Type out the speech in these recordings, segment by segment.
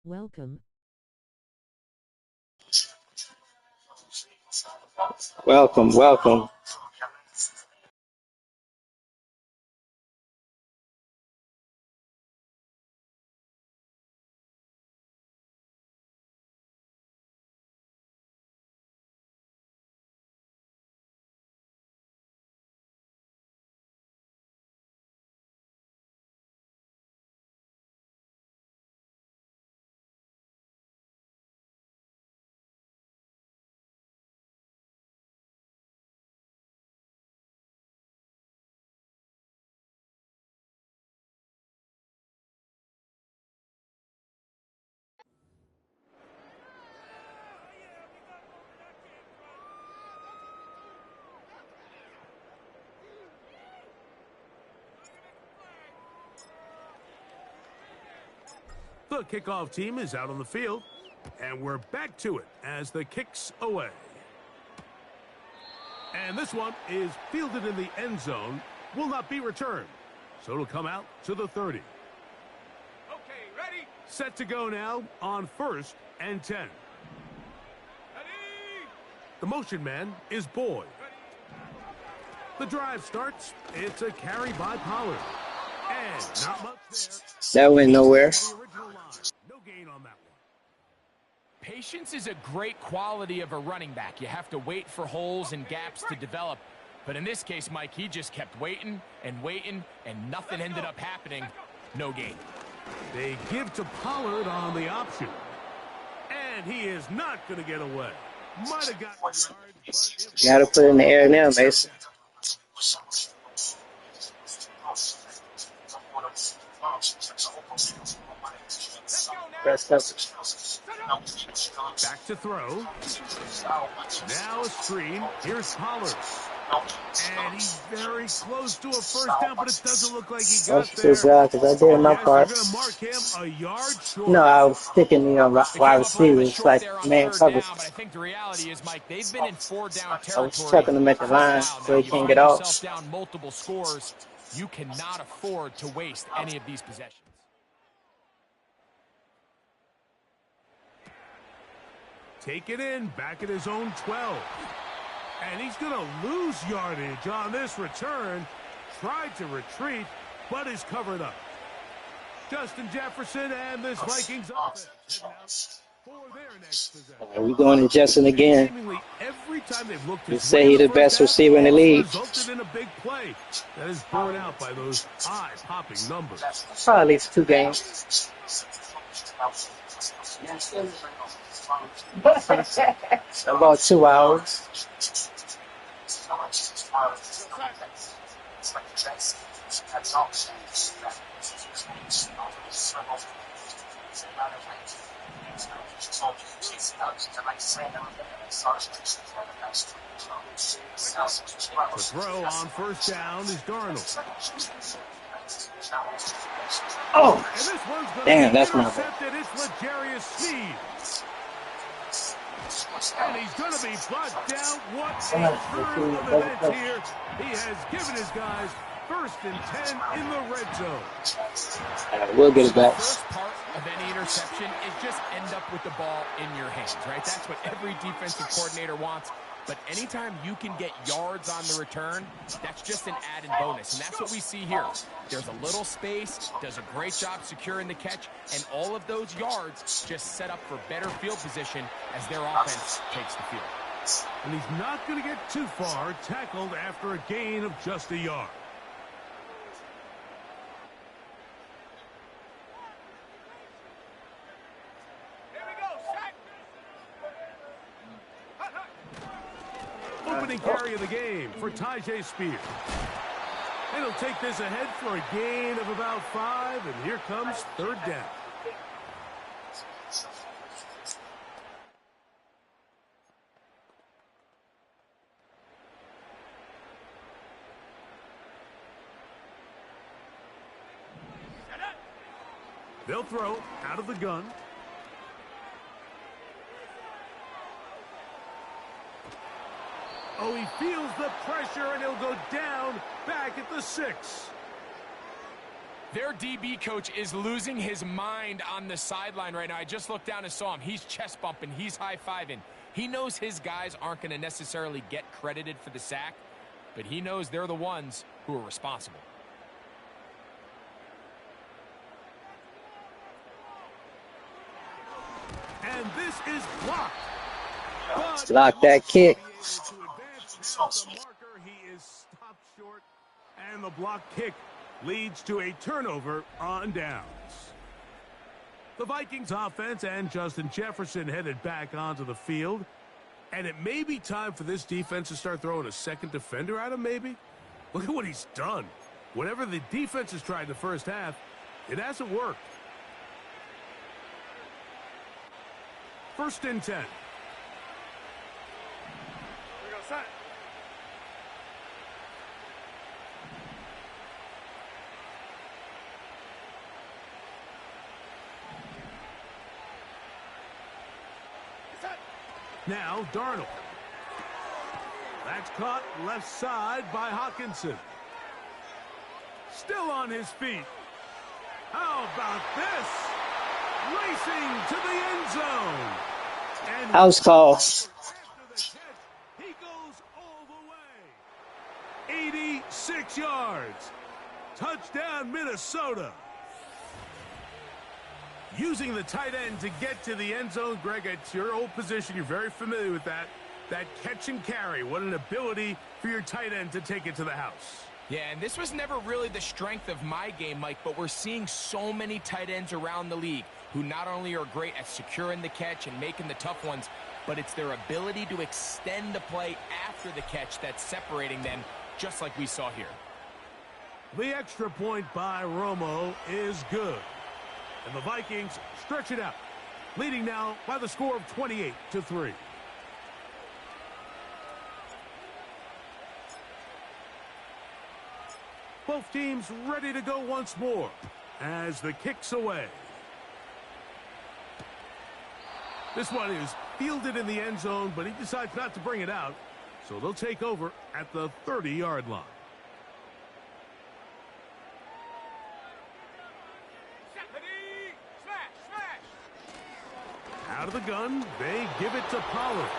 Welcome. Welcome, welcome. The kickoff team is out on the field, and we're back to it as the kick's away. And this one is fielded in the end zone, will not be returned. So it'll come out to the 30. Okay, ready? Set to go now on 1st and 10. Ready? The motion man is Boyd. The drive starts. It's a carry by Pollard. And not much there. That went nowhere. No gain on that one. Patience is a great quality of a running back. You have to wait for holes and gaps to develop. But in this case, Mike, he just kept waiting, and nothing ended up happening. No gain. They give to Pollard on the option. And he is not going to get away. Might have gotten yards, but Gotta put it in the air now, Mason. Press up. back to throw. Now a screen. Here's Pollard. And he's very close to a first down, but it doesn't look like he got there. Because I did my Yes, part. they're going to mark him a yard short. No, I was sticking, wide receivers like man coverage. But I think the reality is, Mike, they've been in 4-down I was territory chucking them at the for a line while so now. he You can't find get yourself off. down multiple scores. You cannot afford to waste any of these possessions. Take it in, back at his own 12. And he's going to lose yardage on this return. Tried to retreat, but is covered up. Justin Jefferson and this Vikings offense heading out for their next possession. We're going to Justin again. Seemingly every time they've looked You his say way he's in the best first half, receiver in the it's league. resulted in a big play that is borne out by those eye-popping numbers. Probably at least 2 games. About 2 hours. The throw on first down is Darnold. Oh, And this one's going damn, to be that's my bad. intercepted. It's L'Jarius Sneed. And he's going to be brought down. What a turn of events here. He has given his guys 1st and 10 in the red zone. We'll get it back. First part of any interception is just end up with the ball in your hands, right? That's what every defensive coordinator wants. But anytime you can get yards on the return, that's just an added bonus. And that's what we see here. There's a little space, does a great job securing the catch, and all of those yards just set up for better field position as their offense takes the field. And he's not going to get too far, tackled after a gain of just a yard. Opening carry of the game for Tyjae Spears. And he'll take this ahead for a gain of about 5, and here comes 3rd down. They'll throw out of the gun. Oh, he feels the pressure, and he'll go down back at the 6. Their DB coach is losing his mind on the sideline right now. I just looked down and saw him. He's chest bumping. He's high-fiving. He knows his guys aren't going to necessarily get credited for the sack, but he knows they're the ones who are responsible. And this is blocked. Block that kick. He is stopped short, and the block kick leads to a turnover on downs. The Vikings offense and Justin Jefferson headed back onto the field, and it may be time for this defense to start throwing a second defender at him, maybe. Look at what he's done. Whatever the defense has tried in the first half, it hasn't worked. 1st and 10. Now Darnold. That's caught left side by Hawkinson. Still on his feet. How about this? Racing to the end zone. And House call. he goes all the way. 86 yards. Touchdown, Minnesota. Using the tight end to get to the end zone, Greg, it's your old position. You're very familiar with that. That catch and carry. What an ability for your tight end to take it to the house. Yeah, and this was never really the strength of my game, Mike, but we're seeing so many tight ends around the league who not only are great at securing the catch and making the tough ones, but it's their ability to extend the play after the catch that's separating them, just like we saw here. The extra point by Romo is good. And the Vikings stretch it out, leading now by the score of 28-3. Both teams ready to go once more as the kick's away. This one is fielded in the end zone, but he decides not to bring it out, so they'll take over at the 30-yard line. Out of the gun, they give it to Pollard.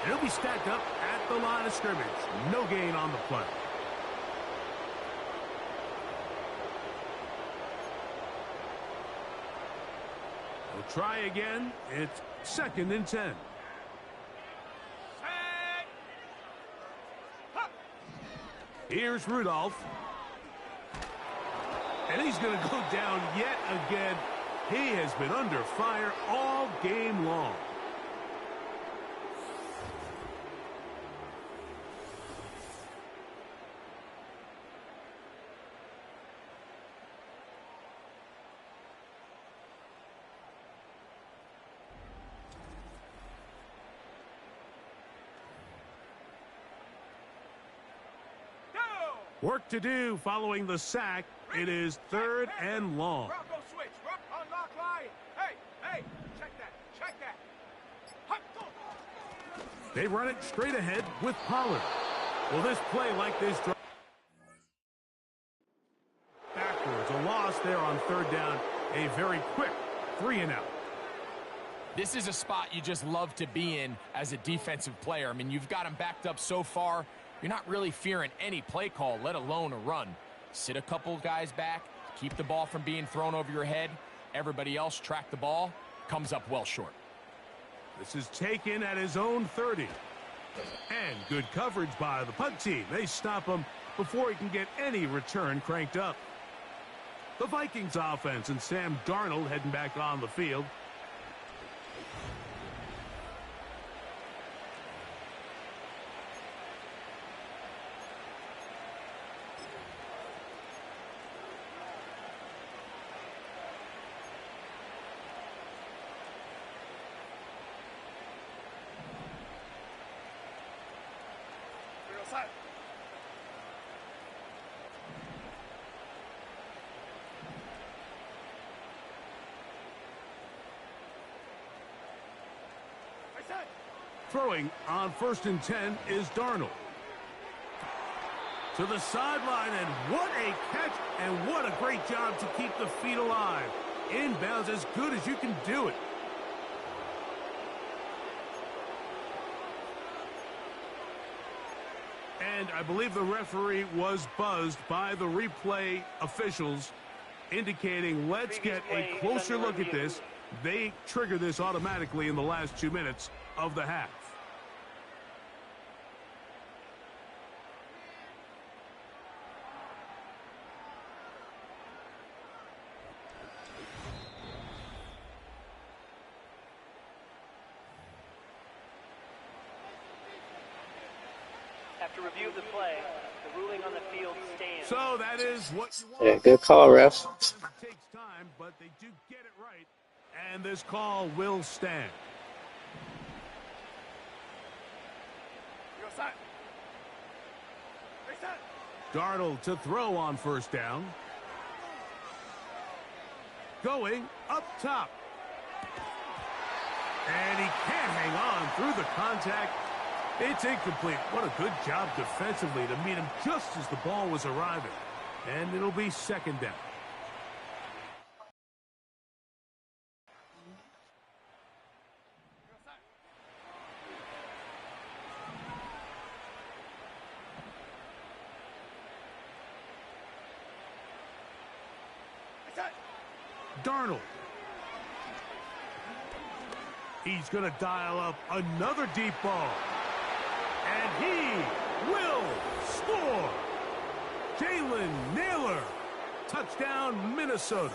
He'll be stacked up at the line of scrimmage. No gain on the play. We'll try again. It's 2nd and 10. Here's Rudolph. And he's going to go down yet again. He has been under fire all game long. Work to do following the sack. It is 3rd and long. They run it straight ahead with Pollard. Will this play like this drive backwards? A loss there on 3rd down. A very quick 3-and-out. This is a spot you just love to be in as a defensive player. I mean, you've got them backed up so far. You're not really fearing any play call, let alone a run. Sit a couple guys back, keep the ball from being thrown over your head. Everybody else track the ball, comes up well short. This is taken at his own 30. And good coverage by the punt team. They stop him before he can get any return cranked up. The Vikings offense and Sam Darnold heading back on the field. Throwing on 1st and 10 is Darnold. To the sideline, and what a catch, and what a great job to keep the feet alive. Inbounds as good as you can do it. And I believe the referee was buzzed by the replay officials, indicating let's get a closer look at this. They trigger this automatically in the last 2 minutes of the half. After review of the play, the ruling on the field stands. So that is what you want. Yeah, good call, ref. It takes time, but they do get it right. And this call will stand. Darnold to throw on first down. Going up top. And he can't hang on through the contact. It's incomplete. What a good job defensively to meet him just as the ball was arriving. And it'll be second down. Darnold. He's going to dial up another deep ball. And he will score. Jalen Nailor. Touchdown, Minnesota.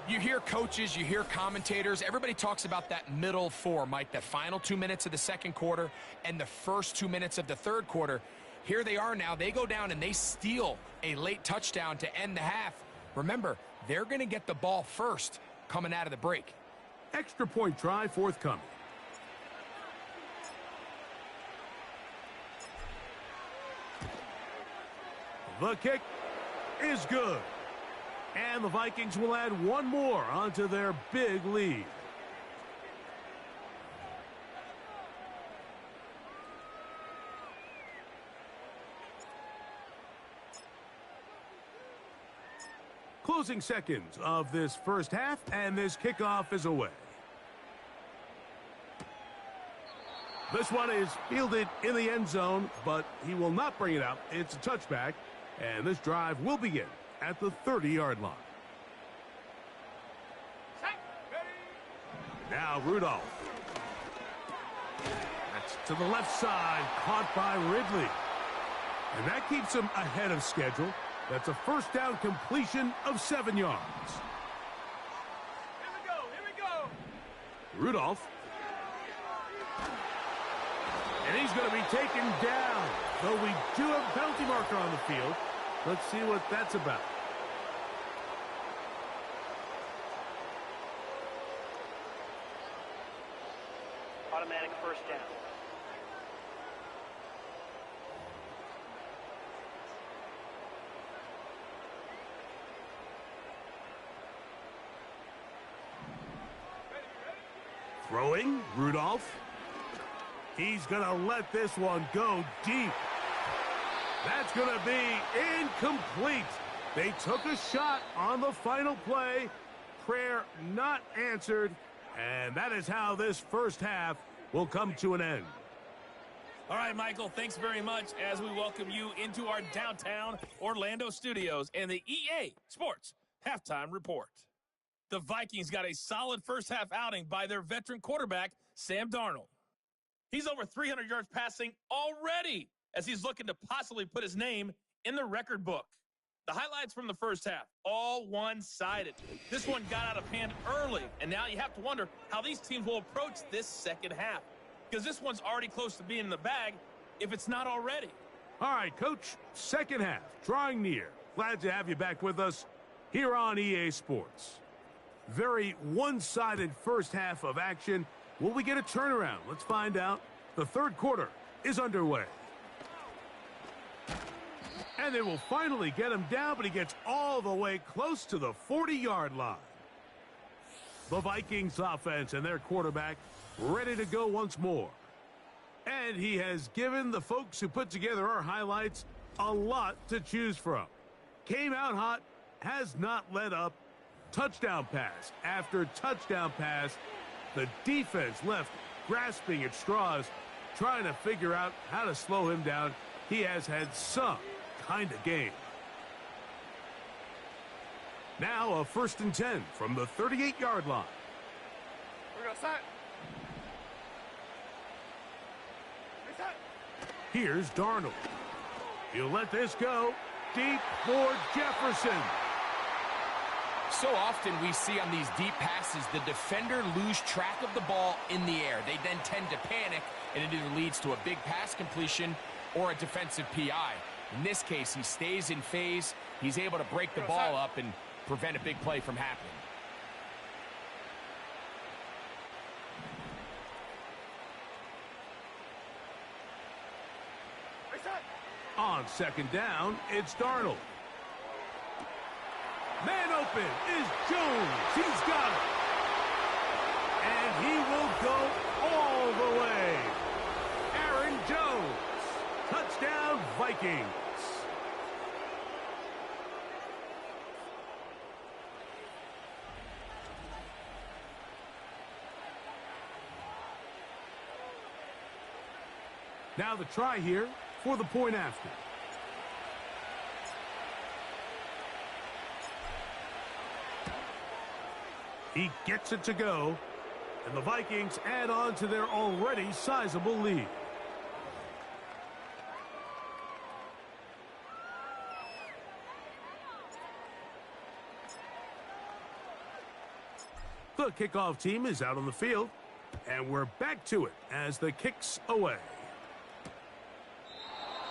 You hear coaches, you hear commentators, everybody talks about that middle four, Mike, the final 2 minutes of the second quarter and the first 2 minutes of the third quarter. Here they are now. They go down and they steal a late touchdown to end the half. Remember, they're going to get the ball first coming out of the break. Extra point try forthcoming. The kick is good. And the Vikings will add one more onto their big lead. Closing seconds of this first half, and this kickoff is away. This one is fielded in the end zone, but he will not bring it out. It's a touchback, and this drive will begin at the 30-yard line. Now Rudolph. That's to the left side, caught by Ridley. And that keeps him ahead of schedule. That's a first down completion of 7 yards. Here we go. Rudolph. And he's going to be taken down. Though we do have a penalty marker on the field. Let's see what that's about. Automatic first down. Throwing, Rudolph. He's going to let this one go deep. That's going to be incomplete. They took a shot on the final play. Prayer not answered. And that is how this first half will come to an end. All right, Michael, thanks very much as we welcome you into our downtown Orlando studios and the EA Sports Halftime Report. The Vikings got a solid first-half outing by their veteran quarterback, Sam Darnold. He's over 300 yards passing already as he's looking to possibly put his name in the record book. The highlights from the first half, all one-sided. This one got out of hand early, and now you have to wonder how these teams will approach this second half, because this one's already close to being in the bag if it's not already. All right, Coach, second half, drawing near. Glad to have you back with us here on EA Sports. Very one-sided first half of action. Will we get a turnaround? Let's find out. The third quarter is underway. And they will finally get him down, but he gets all the way close to the 40-yard line. The Vikings offense and their quarterback ready to go once more. And he has given the folks who put together our highlights A lot to choose from. Came out hot, has not let up. Touchdown pass after touchdown pass. The defense left grasping at straws, trying to figure out how to slow him down. He has had some kind of game. Now a 1st and 10 from the 38-yard line. We're going to set. Here's Darnold. He'll let this go deep for Jefferson. So often we see on these deep passes, the defender lose track of the ball in the air. They then tend to panic, and it either leads to a big pass completion or a defensive PI. In this case, he stays in phase. He's able to break the ball up and prevent a big play from happening. On 2nd down, it's Darnold. Man open is Jones. He's got it. And he will go all the way. Aaron Jones. Touchdown, Vikings. Now the try here for the point after. He gets it to go, and the Vikings add on to their already sizable lead. The kickoff team is out on the field, and we're back to it as the kick's away.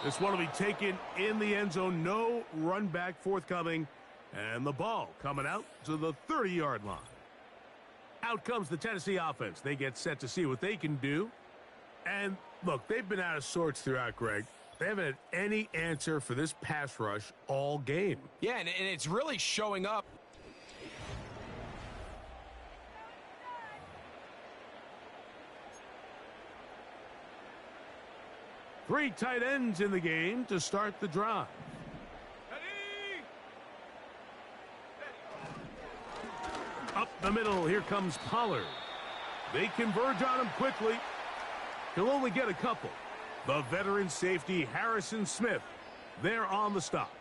This one will be taken in the end zone. No run back forthcoming, and the ball coming out to the 30-yard line. Out comes the Tennessee offense. They get set to see what they can do. And, look, they've been out of sorts throughout, Greg. They haven't had any answer for this pass rush all game. Yeah, and it's really showing up. Three tight ends in the game to start the drive. Up the middle, here comes Pollard. They converge on him quickly. He'll only get a couple. The veteran safety, Harrison Smith, there on the stop.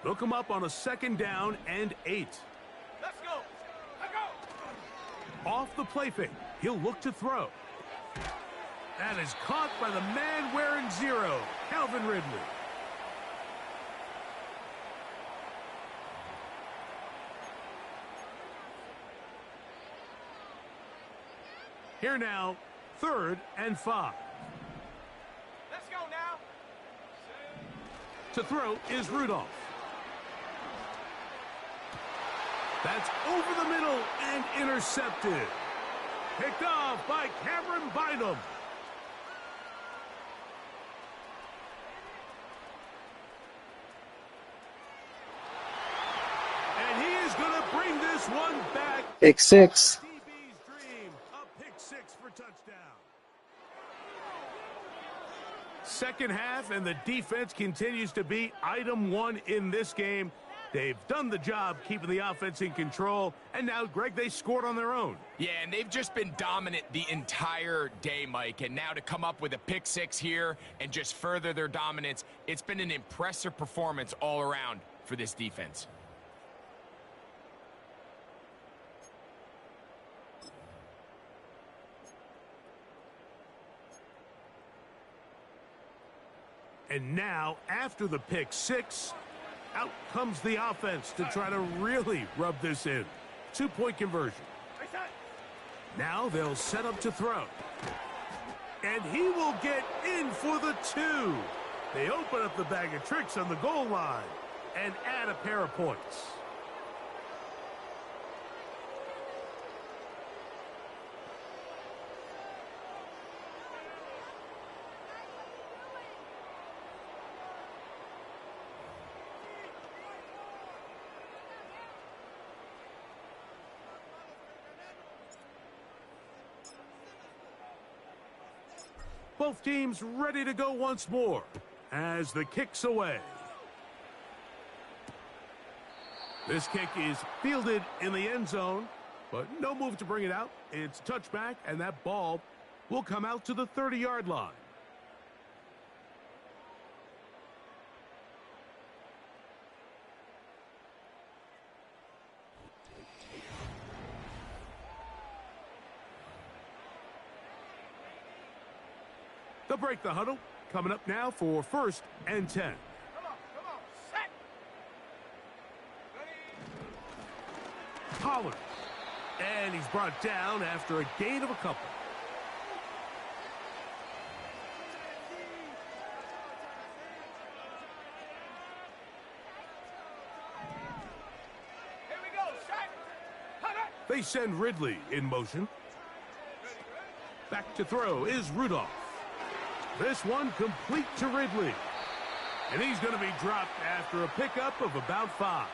They'll come up on a 2nd down and 8. Let's go. Let's go. Off the play fake, he'll look to throw. That is caught by the man wearing 0, Calvin Ridley. Here now, 3rd and 5. Let's go now. To throw is Rudolph. That's over the middle and intercepted. Picked off by Cameron Bynum. And he is going to bring this one back. Pick 6. DB's dream, a pick 6 for touchdown. Second half, and the defense continues to be item 1 in this game. They've done the job keeping the offense in control, and now, Greg, they scored on their own. Yeah, and they've just been dominant the entire day, Mike. And now to come up with a pick 6 here and just further their dominance, it's been an impressive performance all around for this defense. And now, after the pick 6, out comes the offense to try to really rub this in. 2-point conversion. Now they'll set up to throw. And he will get in for the 2. They open up the bag of tricks on the goal line and add a pair of points. Both teams ready to go once more as the kick's away. This kick is fielded in the end zone, but no move to bring it out. It's touchback, and that ball will come out to the 30-yard line. They'll break the huddle. Coming up now for 1st and 10. Come on, set. Ready. Pollard. And he's brought down after a gain of a couple. Here we go, set. Cut it. They send Ridley in motion. Back to throw is Rudolph. This one complete to Ridley. And he's going to be dropped after a pickup of about 5.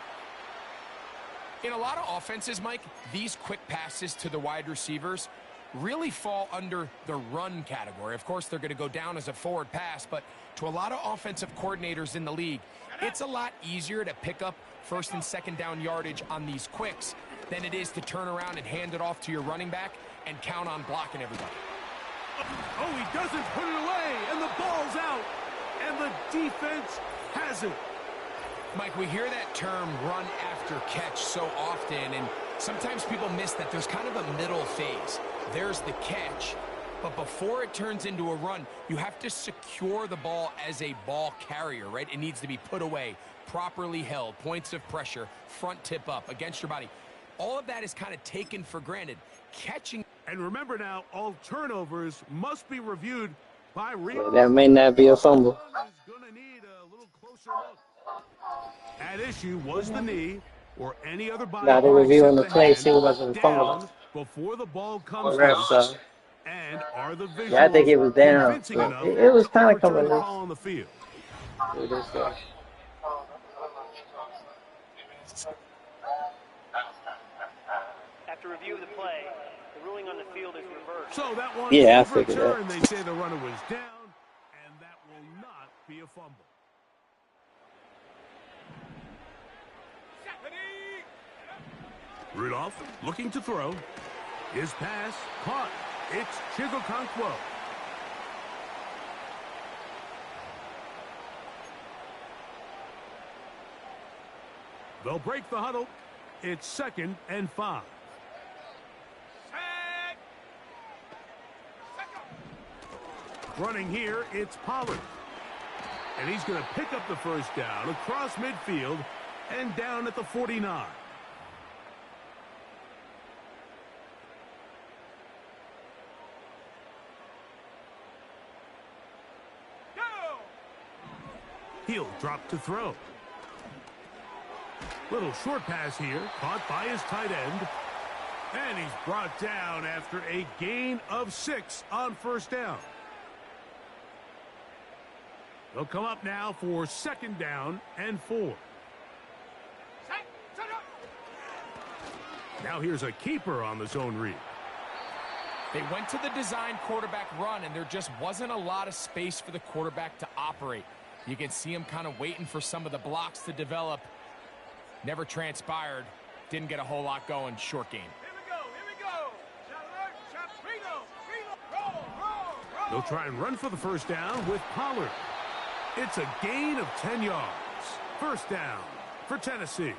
In a lot of offenses, Mike, these quick passes to the wide receivers really fall under the run category. Of course, they're going to go down as a forward pass, but to a lot of offensive coordinators in the league, it's a lot easier to pick up 1st and 2nd down yardage on these quicks than it is to turn around and hand it off to your running back and count on blocking everybody. Oh, he doesn't put it away, and the ball's out, and the defense has it. Mike, we hear that term run after catch so often, and sometimes people miss that there's kind of a middle phase. There's the catch, but before it turns into a run, you have to secure the ball as a ball carrier, right? It needs to be put away, properly held, points of pressure, front tip up against your body. All of that is kind of taken for granted. Catching. And remember now, all turnovers must be reviewed by That may not be a fumble. Gonna need a little closer look. At issue was the knee or any other body. Now they're reviewing the play, hand see who wasn't fumbling. down before the ball comes Refs, out. And are the visuals Yeah, I think it was down. convincing enough It was kind of to return coming the loose. call on the field? After review of the play, the ruling on the field is reversed. So that one Yeah, I is figured returned. that. They say the runner was down, and that will not be a fumble. Rudolph looking to throw. His pass caught. It's Chigokonkwo. They'll break the huddle. It's 2nd and 5. Running here, it's Pollard. And he's going to pick up the 1st down across midfield and down at the 49. He'll drop to throw. Little short pass here, caught by his tight end. And he's brought down after a gain of 6 on 1st down. They'll come up now for 2nd down and 4. Now here's a keeper on the zone read. They went to the design quarterback run, and there just wasn't a lot of space for the quarterback to operate. You can see him kind of waiting for some of the blocks to develop. Never transpired. Didn't get a whole lot going. Short game. Here we go. Roll. They'll try and run for the 1st down with Pollard. It's a gain of 10 yards. 1st down for Tennessee.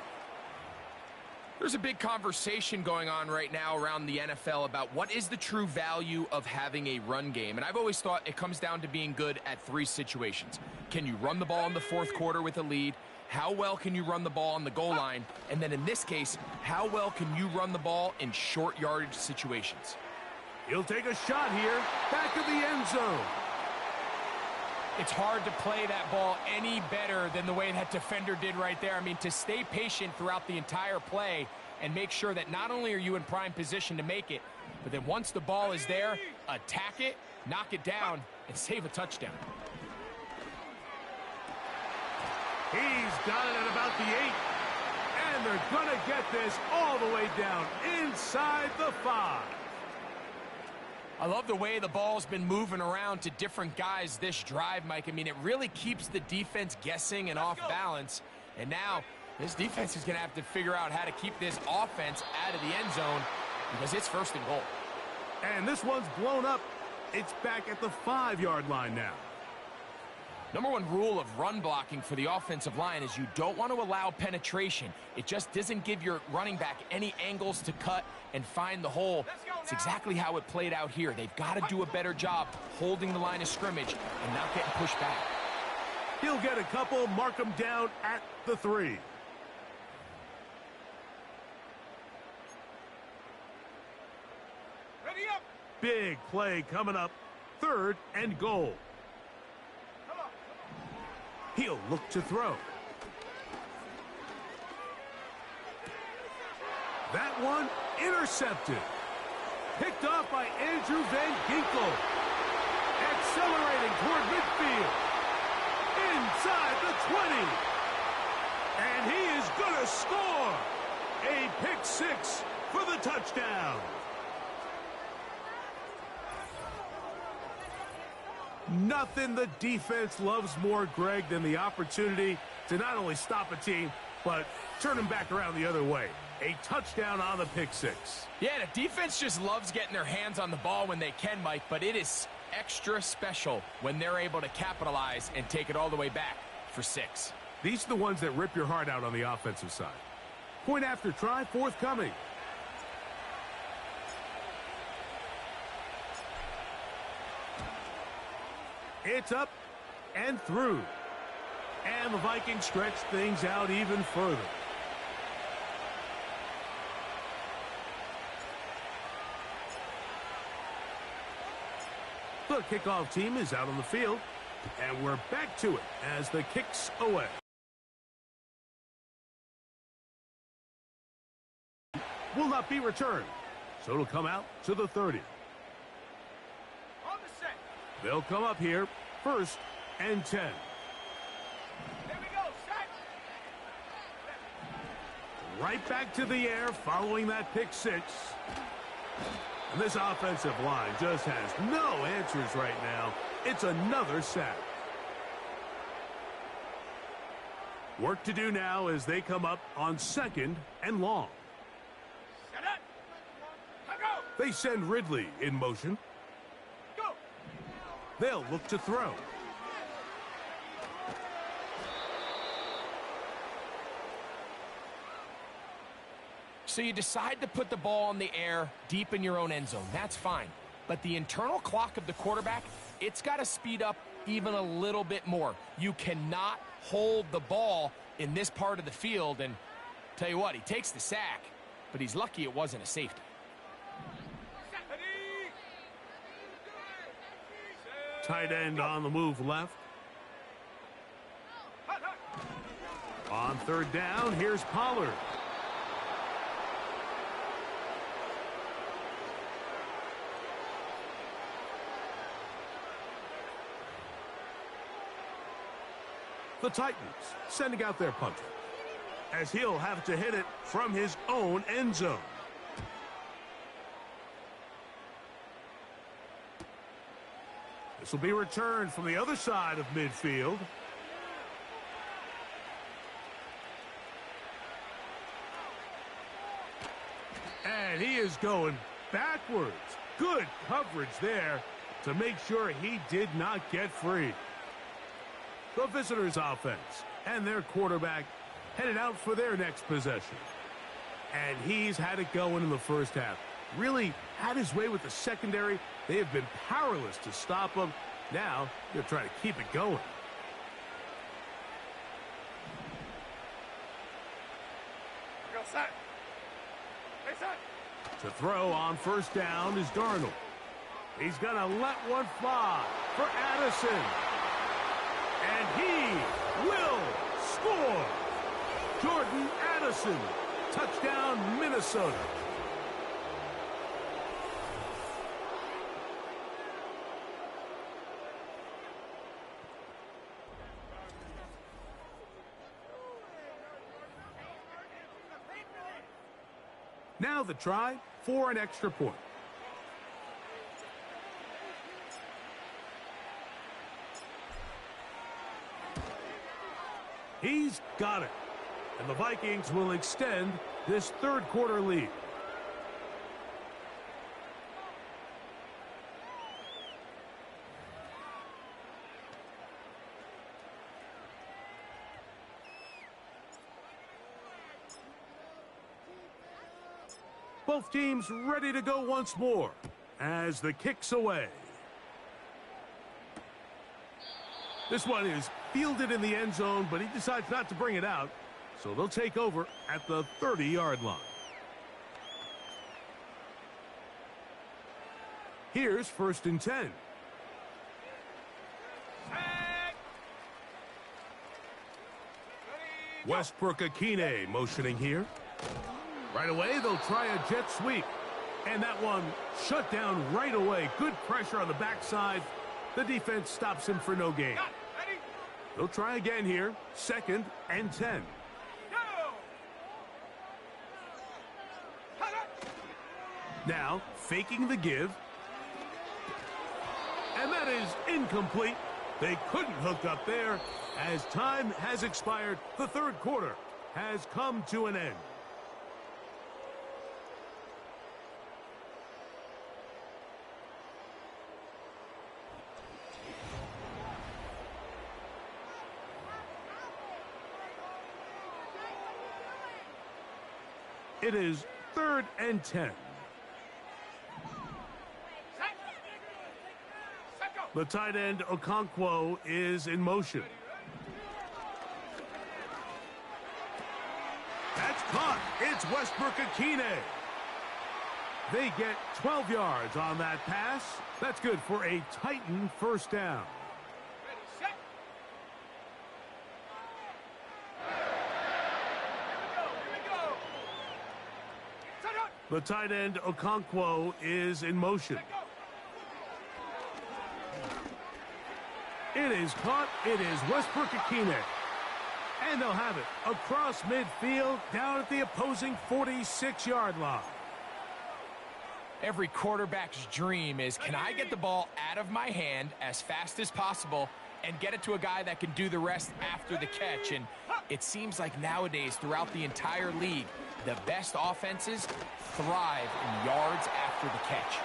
There's a big conversation going on right now around the NFL about what is the true value of having a run game. And I've always thought it comes down to being good at 3 situations. Can you run the ball in the 4th quarter with a lead? How well can you run the ball on the goal line? And then in this case, how well can you run the ball in short yardage situations? He'll take a shot here, back of the end zone. It's hard to play that ball any better than the way that defender did right there. I mean, to stay patient throughout the entire play and make sure that not only are you in prime position to make it, but then once the ball is there, attack it, knock it down, and save a touchdown. He's got it at about the 8. And they're going to get this all the way down inside the 5. I love the way the ball's been moving around to different guys this drive, Mike. I mean, it really keeps the defense guessing and off balance. And now This defense is going to have to figure out how to keep this offense out of the end zone because it's 1st and goal. And this one's blown up. It's back at the 5-yard line now. Number one rule of run blocking for the offensive line is you don't want to allow penetration. It just doesn't give your running back any angles to cut and find the hole. It's exactly how it played out here. They've got to do a better job holding the line of scrimmage and not getting pushed back. He'll get a couple, mark him down at the 3. Ready up. Big play coming up. 3rd and goal. He'll look to throw. That one intercepted. Picked off by Andrew Van Ginkel. Accelerating toward midfield. Inside the 20. And he is going to score. A pick 6 for the touchdown. Nothing the defense loves more, Greg, than the opportunity to not only stop a team, but turn them back around the other way. A touchdown on the pick 6. Yeah, the defense just loves getting their hands on the ball when they can, Mike, but it is extra special when they're able to capitalize and take it all the way back for 6. These are the ones that rip your heart out on the offensive side. Point after try forthcoming. It's up and through. And the Vikings stretch things out even further. The kickoff team is out on the field. And we're back to it as the kick's away. Will not be returned. So it'll come out to the 30. On the set. They'll come up here, 1st and 10. There we go. Set. Right back to the air following that pick 6. And this offensive line just has no answers right now. It's another sack. Work to do now as they come up on 2nd and long. Set up. Go. They send Ridley in motion. Go. They'll look to throw. So you decide to put the ball in the air deep in your own end zone. That's fine. But the internal clock of the quarterback, it's got to speed up even a little bit more. You cannot hold the ball in this part of the field. And tell you what, he takes the sack, but he's lucky it wasn't a safety. Tight end on the move left. On 3rd down, here's Pollard. The Titans sending out their punter, as he'll have to hit it from his own end zone. This will be returned from the other side of midfield. And he is going backwards. Good coverage there to make sure he did not get free. The visitors' offense and their quarterback headed out for their next possession. And he's had it going in the first half. Really had his way with the secondary. They have been powerless to stop him. Now they're trying to keep it going. Go set. Hey, set. To throw on 1st down is Darnold. He's going to let one fly for Addison. And he will score. Jordan Addison. Touchdown, Minnesota. Now the try for an extra point. He's got it. And the Vikings will extend this third quarter lead. Both teams ready to go once more as the kick's away. This one is fielded in the end zone, but he decides not to bring it out. So they'll take over at the 30-yard line. Here's 1st and 10. Westbrook-Akine motioning here. Right away, they'll try a jet sweep. And that one shut down right away. Good pressure on the backside. The defense stops him for no gain. They'll try again here. 2nd and 10. Now, faking the give. And that is incomplete. They couldn't hook up there. As time has expired, the third quarter has come to an end. It is 3rd and 10. The tight end, Okonkwo, is in motion. That's caught. It's Westbrook-Akine. They get 12 yards on that pass. That's good for a Titan first down. The tight end, Okonkwo, is in motion. It is caught. It is Westbrook-Akine. And they'll have it across midfield down at the opposing 46-yard line. Every quarterback's dream is, can I get the ball out of my hand as fast as possible and get it to a guy that can do the rest after the catch? And it seems like nowadays throughout the entire league, the best offenses thrive in yards after the catch.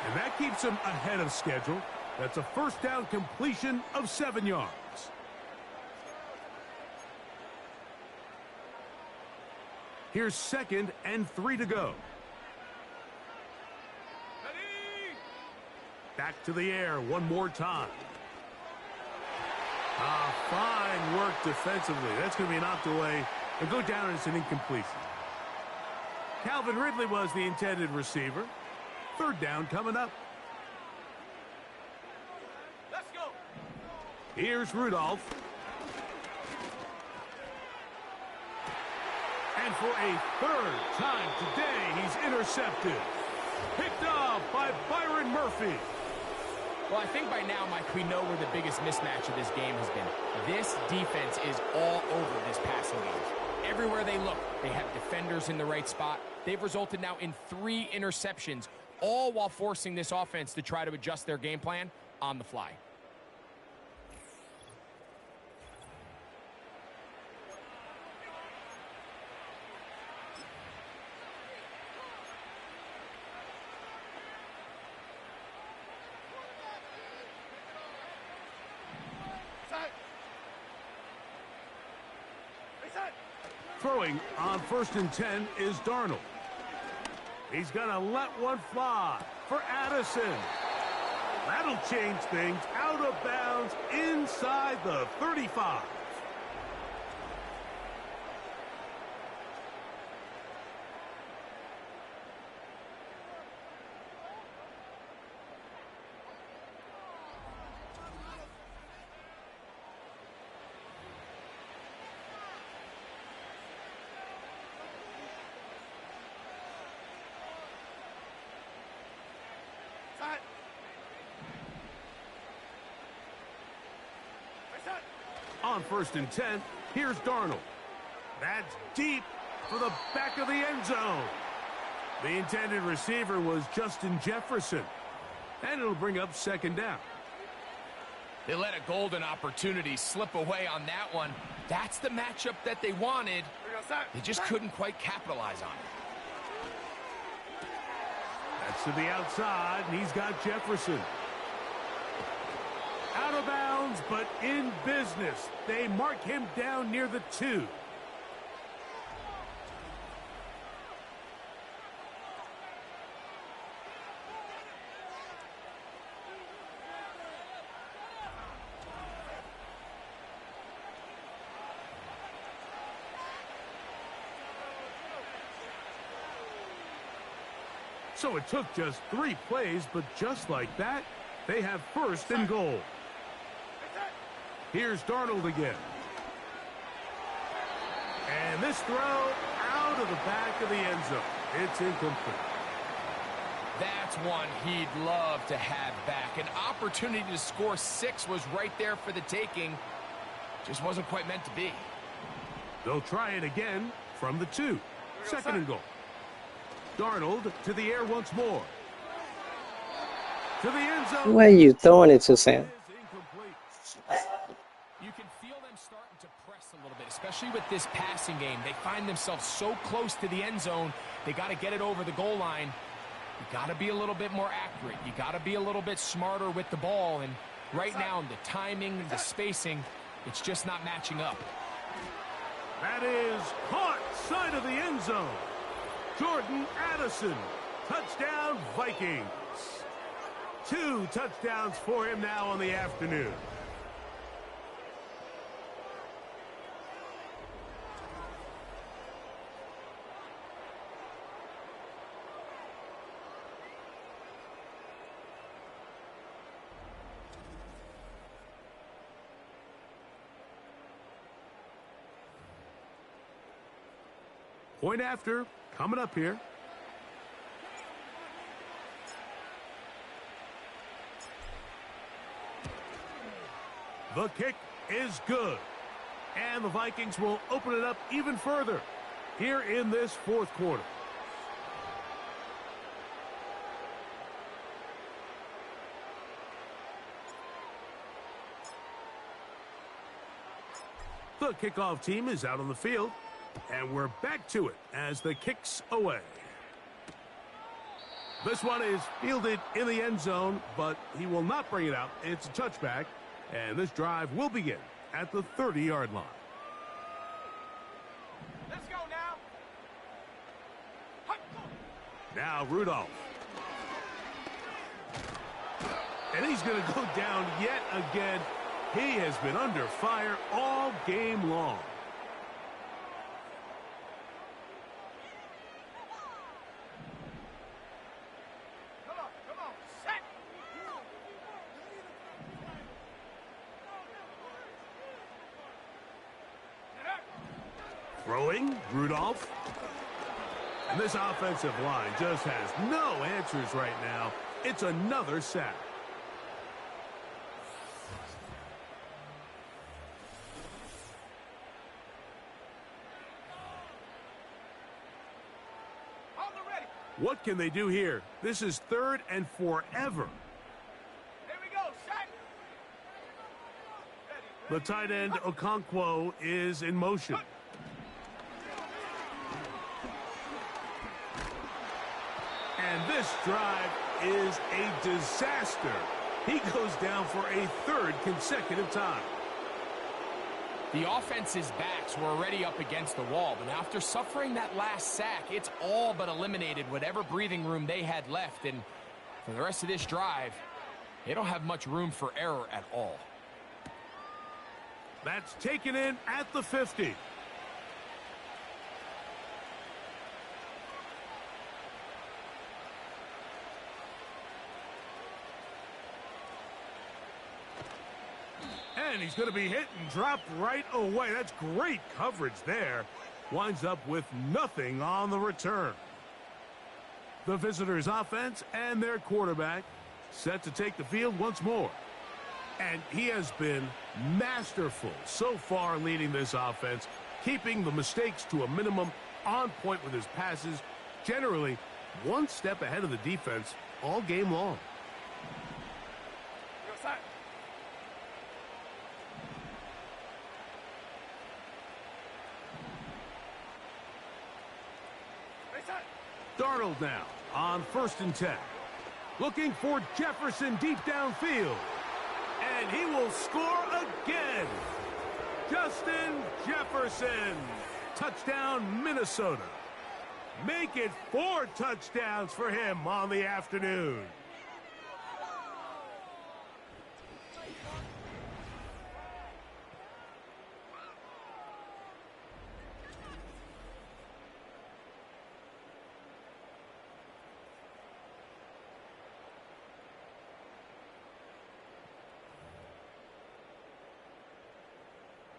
And that keeps them ahead of schedule. That's a first down completion of 7 yards. Here's 2nd and 3 to go. Back to the air one more time. Fine work defensively. That's going to be knocked away and go down as an incompletion. Calvin Ridley was the intended receiver. 3rd down coming up. Let's go. Here's Rudolph. And for a 3rd time today, he's intercepted. Picked off by Byron Murphy. Well, I think by now, Mike, we know where the biggest mismatch of this game has been. This defense is all over this passing game. Everywhere they look, they have defenders in the right spot. They've resulted now in 3 interceptions, all while forcing this offense to try to adjust their game plan on the fly. Throwing on 1st and 10 is Darnold. He's going to let one fly for Addison. That'll change things. Out of bounds inside the 35. On 1st and 10, here's Darnold. That's deep for the back of the end zone. The intended receiver was Justin Jefferson. And it'll bring up 2nd down. They let a golden opportunity slip away on that one. That's the matchup that they wanted. They just couldn't quite capitalize on it. That's to the outside, and he's got Jefferson. Out of bounds, but in business. They mark him down near the 2. So it took just 3 plays, but just like that, they have first and goal. Here's Darnold again. And this throw out of the back of the end zone. It's incomplete. That's one he'd love to have back. An opportunity to score 6 was right there for the taking. Just wasn't quite meant to be. They'll try it again from the 2. Second and goal. Darnold to the air once more. To the end zone. Why are you throwing it to Sam? You can feel them starting to press a little bit, especially with this passing game. They find themselves so close to the end zone, they got to get it over the goal line. You got to be a little bit more accurate. You got to be a little bit smarter with the ball. And right now, the timing, the spacing, it's just not matching up. That is caught side of the end zone. Jordan Addison, touchdown Vikings. 2 touchdowns for him now on the afternoon. Point after, coming up here. The kick is good. And the Vikings will open it up even further here in this 4th quarter. The kickoff team is out on the field. And we're back to it as the kick's away. This one is fielded in the end zone, but he will not bring it out. It's a touchback, and this drive will begin at the 30-yard line. Let's go now. Now Rudolph. And he's going to go down yet again. He has been under fire all game long. Throwing, Rudolph. And this offensive line just has no answers right now. It's another sack. What can they do here? This is 3rd and forever. Here we go, sack. The tight end, Okonkwo, is in motion. And this drive is a disaster. He goes down for a 3rd consecutive time. The offense's backs were already up against the wall, but after suffering that last sack, it's all but eliminated whatever breathing room they had left. And for the rest of this drive, they don't have much room for error at all. That's taken in at the 50. And he's going to be hit and dropped right away. That's great coverage there. Winds up with nothing on the return. The visitors' offense and their quarterback set to take the field once more. And he has been masterful so far leading this offense, keeping the mistakes to a minimum, on point with his passes, generally one step ahead of the defense all game long. Darnold now on 1st and 10. Looking for Jefferson deep downfield. And he will score again. Justin Jefferson. Touchdown, Minnesota. Make it 4 touchdowns for him on the afternoon.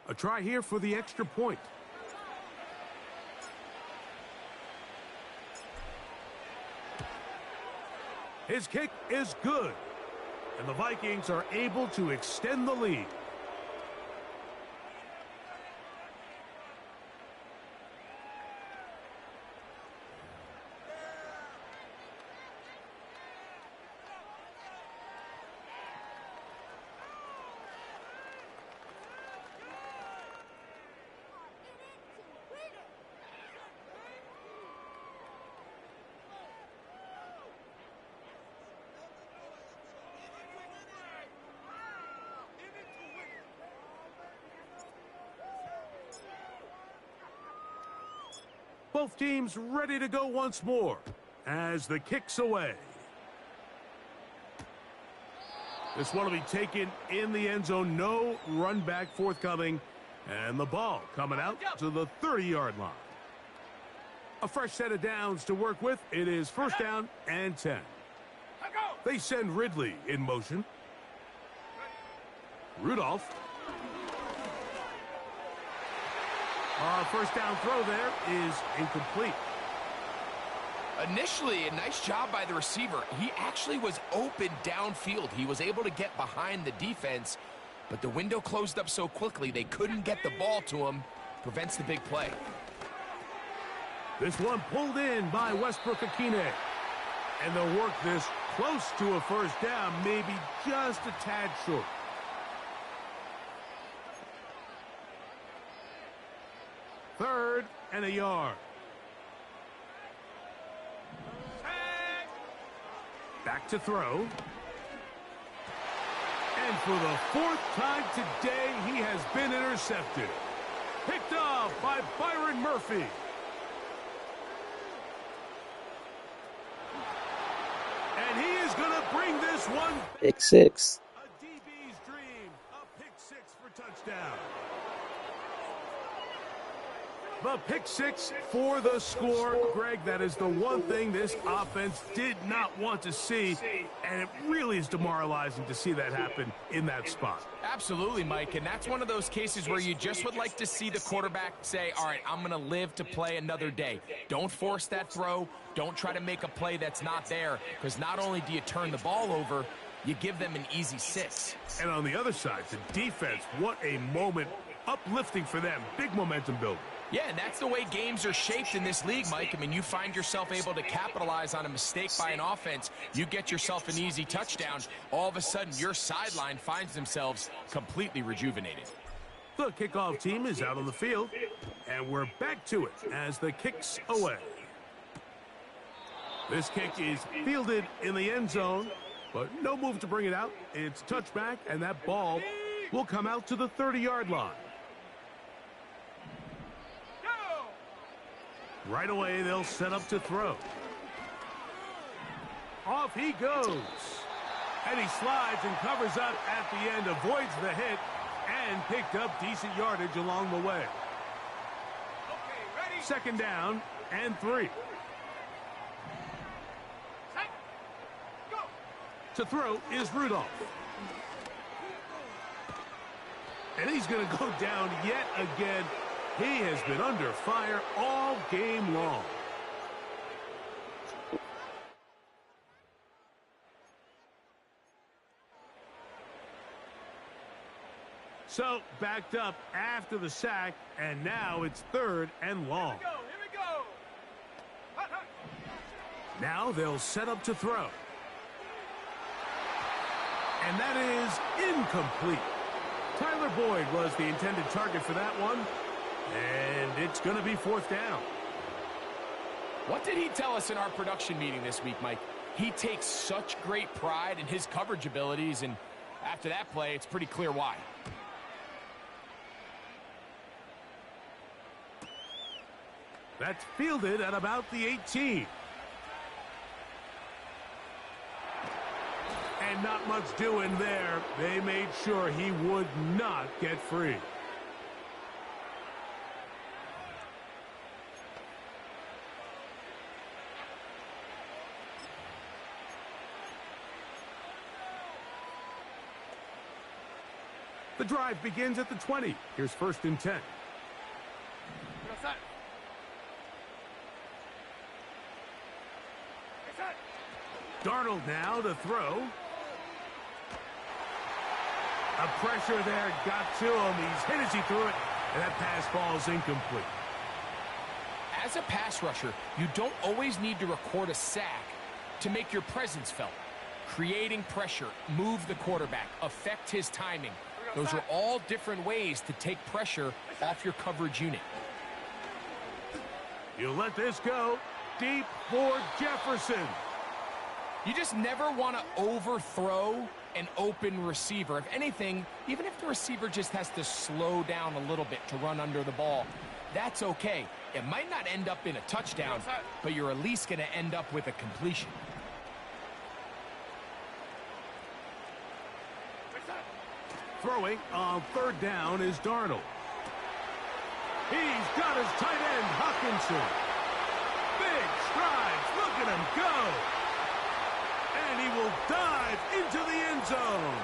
A try here for the extra point. His kick is good, and the Vikings are able to extend the lead. Both teams ready to go once more as the kick's away. This one will be taken in the end zone. No run back forthcoming. And the ball coming out to the 30-yard line. A fresh set of downs to work with. It is 1st down and 10. They send Ridley in motion. Rudolph. 1st down throw there is incomplete. Initially, a nice job by the receiver. He actually was open downfield. He was able to get behind the defense, but the window closed up so quickly they couldn't get the ball to him. Prevents the big play. This one pulled in by Westbrook-Akine. And they'll work this close to a 1st down, maybe just a tad short. Third and a yard. Back to throw. And for the 4th time today, he has been intercepted. Picked off by Byron Murphy. And he is going to bring this one. Pick 6. A DB's dream. A pick 6 for touchdown. The pick 6 for the score. Greg, that is the one thing this offense did not want to see, and it really is demoralizing to see that happen in that spot. Absolutely, Mike, and that's one of those cases where you just would like to see the quarterback say, all right, I'm going to live to play another day. Don't force that throw. Don't try to make a play that's not there, because not only do you turn the ball over, you give them an easy 6. And on the other side, the defense, what a moment, uplifting for them, big momentum building. Yeah, and that's the way games are shaped in this league, Mike. I mean, you find yourself able to capitalize on a mistake by an offense. You get yourself an easy touchdown. All of a sudden, your sideline finds themselves completely rejuvenated. The kickoff team is out on the field, and we're back to it as the kick's away. This kick is fielded in the end zone, but no move to bring it out. It's touchback, and that ball will come out to the 30-yard line. Right away, they'll set up to throw. Off he goes. And he slides and covers up at the end, avoids the hit, and picked up decent yardage along the way. 2nd down and 3. To throw is Rudolph. And he's going to go down yet again. He has been under fire all game long. So, backed up after the sack, and now it's 3rd and long. Here we go. Now they'll set up to throw. And that is incomplete. Tyler Boyd was the intended target for that one. And it's going to be 4th down. What did he tell us in our production meeting this week, Mike? He takes such great pride in his coverage abilities, and after that play, it's pretty clear why. That's fielded at about the 18. And not much doing there. They made sure he would not get free. The drive begins at the 20. Here's 1st and 10. Darnold now to throw. A pressure there got to him. He's hit as he threw it, and that pass falls incomplete. As a pass rusher, you don't always need to record a sack to make your presence felt. Creating pressure, move the quarterback, affect his timing. Those are all different ways to take pressure off your coverage unit. You let this go. Deep for Jefferson. You just never want to overthrow an open receiver. If anything, even if the receiver just has to slow down a little bit to run under the ball, that's okay. It might not end up in a touchdown, but you're at least going to end up with a completion. Throwing on 3rd down is Darnold. He's got his tight end, Hockenson. Big strides. Look at him go. And he will dive into the end zone.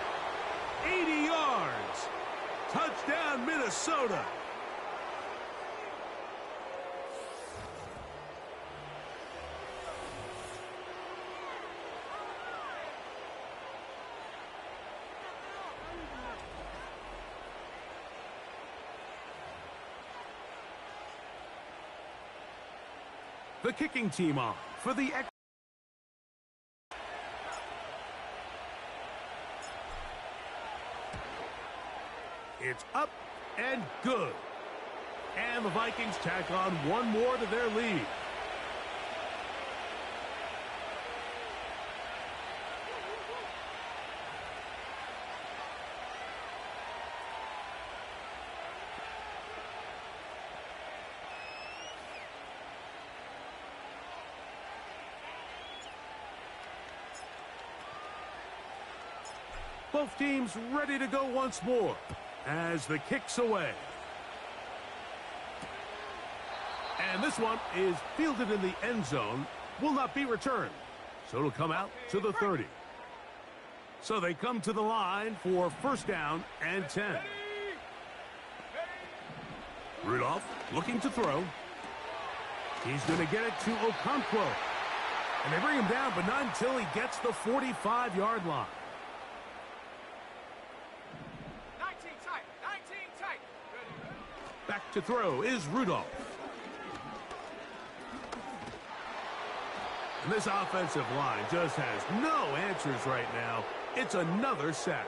80 yards. Touchdown, Minnesota. The kicking team on for the It's up and good. And the Vikings tack on one more to their lead. Both teams ready to go once more as the kick's away. And this one is fielded in the end zone, will not be returned. So it'll come out to the 30. So they come to the line for 1st down and 10. Rudolph looking to throw. He's going to get it to Okonkwo. And they bring him down, but not until he gets the 45-yard line. 19 tight. 19 tight. Back to throw is Rudolph. And this offensive line just has no answers right now. It's another sack.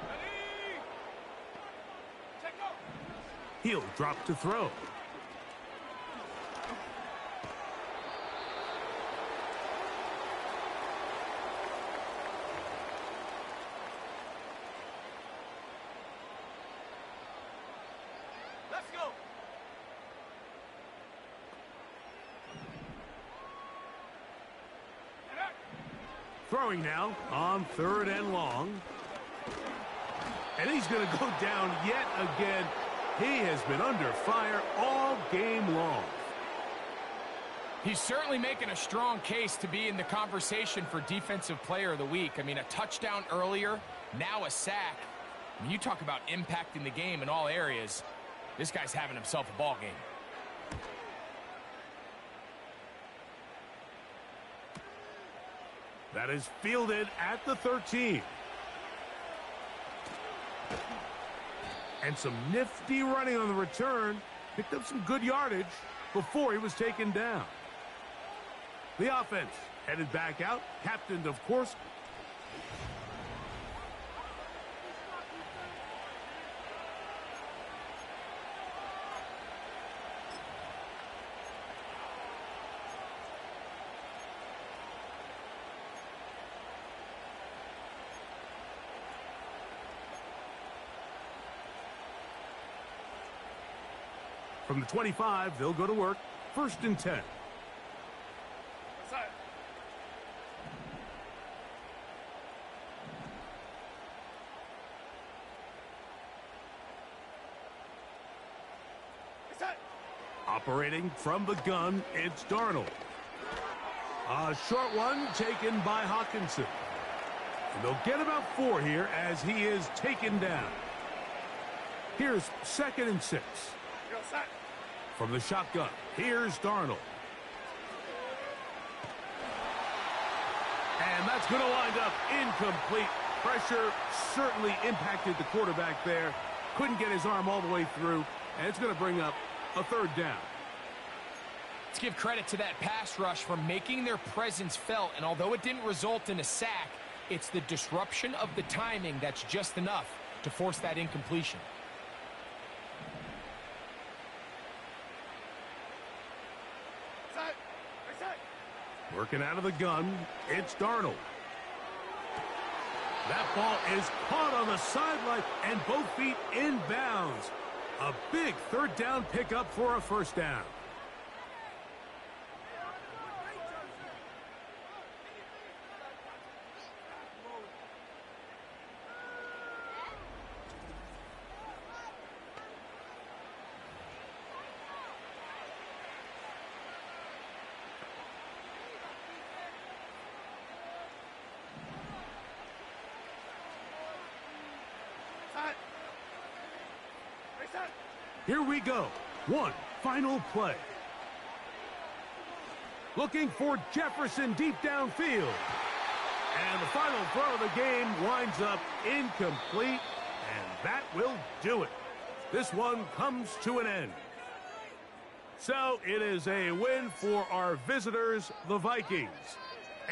Ready. Check go. He'll drop to throw. Let's go. Throwing now on 3rd and long. And he's going to go down yet again. He has been under fire all game long. He's certainly making a strong case to be in the conversation for Defensive Player of the Week. I mean, a touchdown earlier, now a sack. I mean, you talk about impacting the game in all areas. This guy's having himself a ball game. That is fielded at the 13. And some nifty running on the return. Picked up some good yardage before he was taken down. The offense headed back out, captained, of course. From the 25, they'll go to work. 1st and 10. Inside. Inside. Operating from the gun, it's Darnold. A short one taken by Hawkinson. And they'll get about 4 here as he is taken down. Here's 2nd and 6. You're set. From the shotgun, here's Darnold. And that's going to wind up incomplete. Pressure certainly impacted the quarterback there. Couldn't get his arm all the way through. And it's going to bring up a 3rd down. Let's give credit to that pass rush for making their presence felt. And although it didn't result in a sack, it's the disruption of the timing that's just enough to force that incompletion. Inside. Inside. Working out of the gun, it's Darnold. That ball is caught on the sideline and both feet in bounds. A big 3rd down pickup for a 1st down. Inside. Inside. Here we go. One final play. Looking for Jefferson deep downfield. And the final throw of the game winds up incomplete. And that will do it. This one comes to an end. So it is a win for our visitors, the Vikings.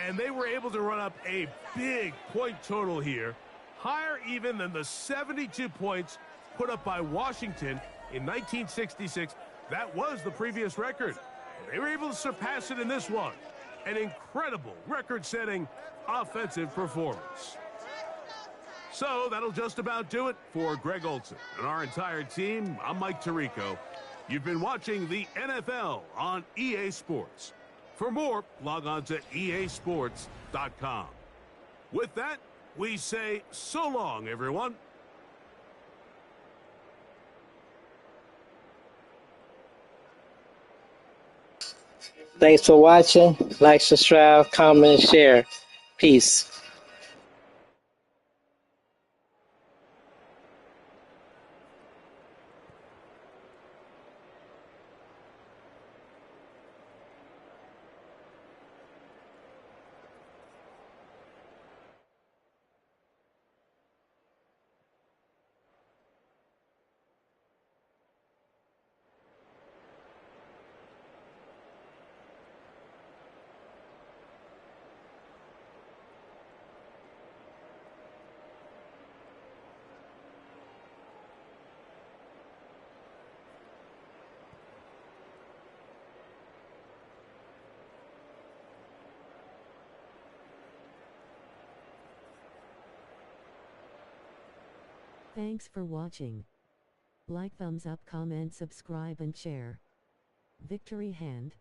And they were able to run up a big point total here. Higher even than the 72 points put up by Washington in 1966. That was the previous record. They were able to surpass it in this one. An incredible record-setting offensive performance. So that'll just about do it for Greg Olsen and our entire team. I'm Mike Tirico. You've been watching the NFL on EA Sports. For more, log on to easports.com. With that, we say so long, everyone. Thanks for watching. Like, subscribe, comment, and share. Peace. Thanks for watching. Like, thumbs up, comment, subscribe and share. Victory Hand.